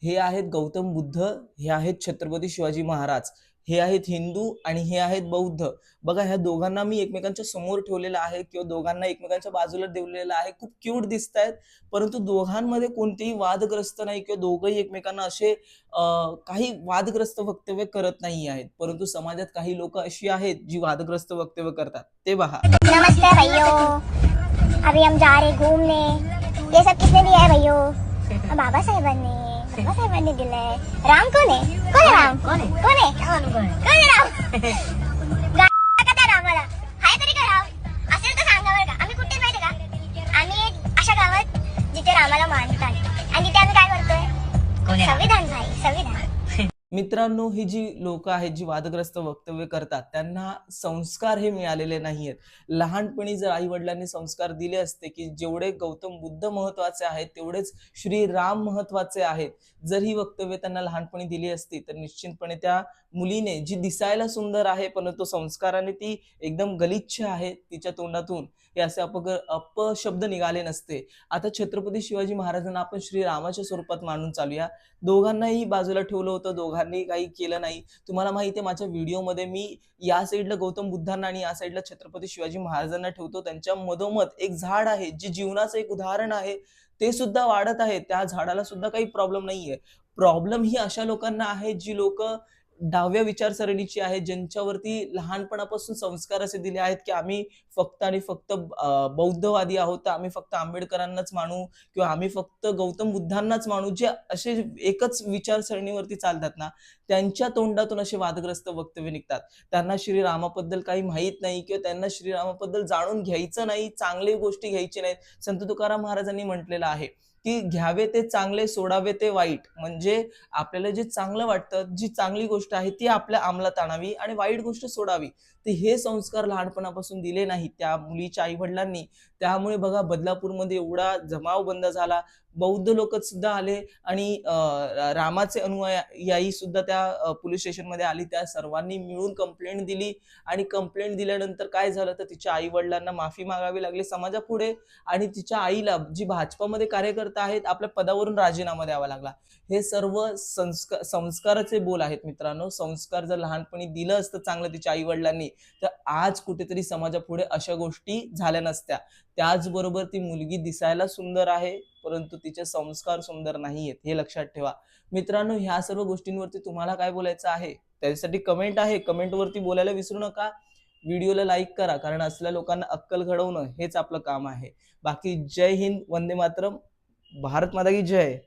हे आहेत गौतम बुद्ध, हे आहेत छत्रपती शिवाजी महाराज, हे आहेत हिंदू आणि हे आहेत बौद्ध. बघा ह्या दोघांना मी एकमेकांच्या समोर ठेवलेलं आहे किंवा दोघांना एकमेकांच्या बाजूला ठेवलेलं आहे. खूप क्यूट दिसत आहेत, परंतु दोघांमध्ये कोणतेही वादग्रस्त नाही किंवा दोघंही एकमेकांना असे काही वादग्रस्त वक्तव्य करत नाही आहेत. परंतु समाजात काही लोक अशी आहेत जी वादग्रस्त वक्तव्य करतात. ते पहा. नमस्ते भैया, अभी हम जा रहे घूमने। ये सब किसने दिया है भैया? बाबा साहेबांनी। बाबा साहेबांनी दिलंय। राम कोण आहे? कोण आहे राम? कोण आहे? कोण आहे? कोण आहे राम? कथा रामाला हाय तरी का राम? असेल तर सांगा बरं का. आम्ही कुठे माहिती का? आम्ही एक अशा गावात जिथे रामाला मानतात आणि तिथे आम्ही काय करतोय? संविधान भाई, संविधान. मित्रांनो, ही जी लोक आहेत जी वादग्रस्त वक्तव्य करतात त्यांना संस्कार हे मिळालेले नाहीयेत. लहानपणी जर आई वडिलांनी संस्कार दिले असते की जेवढे गौतम बुद्ध महत्वाचे आहेत तेवढेच श्रीराम महत्वाचे आहेत, जर ही वक्तव्य त्यांना लहानपणी दिली असती तर निश्चितपणे त्या मुलीने जी दिसायला सुंदर आहे परंतु संस्काराने ती एकदम गलिच्छ आहे, तिच्या तोंडातून हे असे अपशब्द निघाले नसते. आता छत्रपती शिवाजी महाराजांना आपण श्रीरामाच्या स्वरूपात मानून चालूया. दोघांनाही बाजूला ठेवलं होतं, दोघांनी काही केलं नाही. तुम्हाला माहिती आहे माझ्या व्हिडिओमध्ये मी या साईडला गौतम बुद्धांना आणि या साईडला छत्रपती शिवाजी महाराजांना ठेवतो. त्यांच्या मधोमध एक झाड आहे जे जीवनाचं एक उदाहरण आहे, ते सुद्धा वाढत आहे. त्या झाडाला सुद्धा काही प्रॉब्लेम नाहीये. प्रॉब्लेम ही अशा लोकांना आहे जी लोक डाव्या विचारसरणीची आहेत, ज्यांच्यावरती लहानपणापासून संस्कार असे दिले आहेत की आम्ही फक्त आणि फक्त बौद्धवादी आहोत, तर आम्ही फक्त आंबेडकरांनाच मानू किंवा आम्ही फक्त गौतम बुद्धांनाच मानू, जे असे एकच विचारसरणीवरती चालतात ना, त्यांच्या तोंडातून असे वादग्रस्त वक्तव्य निघतात. त्यांना श्रीरामाबद्दल काही माहीत नाही किंवा त्यांना श्रीरामाबद्दल जाणून घ्यायचं नाही, चांगली गोष्टी घ्यायची नाहीत. संत तुकाराम महाराजांनी म्हटलेलं आहे की घ्यावे ते चांगले, सोडावे ते वाईट. म्हणजे आपल्याला जे चांगलं वाटतं, जी चांगली गोष्ट आहे ती आपल्या अंमलात आणावी आणि वाईट गोष्ट सोडावी. तर हे संस्कार लहानपणापासून दिले नाहीत त्या मुलीच्या आई वडिलांनी. त्यामुळे बघा बदलापूरमध्ये एवढा जमाव बंद झाला, बौद्ध लोक सुद्धा आले आणि रामाचे अनुयायी सुद्धा त्या पोलीस स्टेशनमध्ये आली. त्या सर्वांनी मिळून कंप्लेंट दिली आणि कंप्लेंट दिल्यानंतर काय झालं तर तिच्या आई वडिलांना माफी मागावी लागली समाजापुढे आणि तिच्या आईला, जी भाजपामध्ये कार्यकर्ता आहेत, आपल्या पदावरून राजीनामा द्यावा लागला. हे सर्व संस्काराचे बोल आहेत मित्रांनो. संस्कार जर लहानपणी दिलं असतं चांगलं तिच्या आई वडिलांनी तर आज कुठेतरी समाजापुढे अशा गोष्टी झाल्या नसत्या. त्याचबरोबर ती मुलगी दिसायला सुंदर आहे परंतु तिचे संस्कार सुंदर नाहीयेत, हे लक्षात ठेवा. मित्रांनो, ह्या सर्व गोष्टींवरती तुम्हाला काय बोलायचं आहे त्यासाठी कमेंट आहे, कमेंटवरती बोलायला विसरू नका. व्हिडिओला लाईक करा, कारण असल्या लोकांना अक्कल घडवणं हेच आपलं काम आहे. बाकी जय हिंद, वंदे मातरम, भारत माता की जय.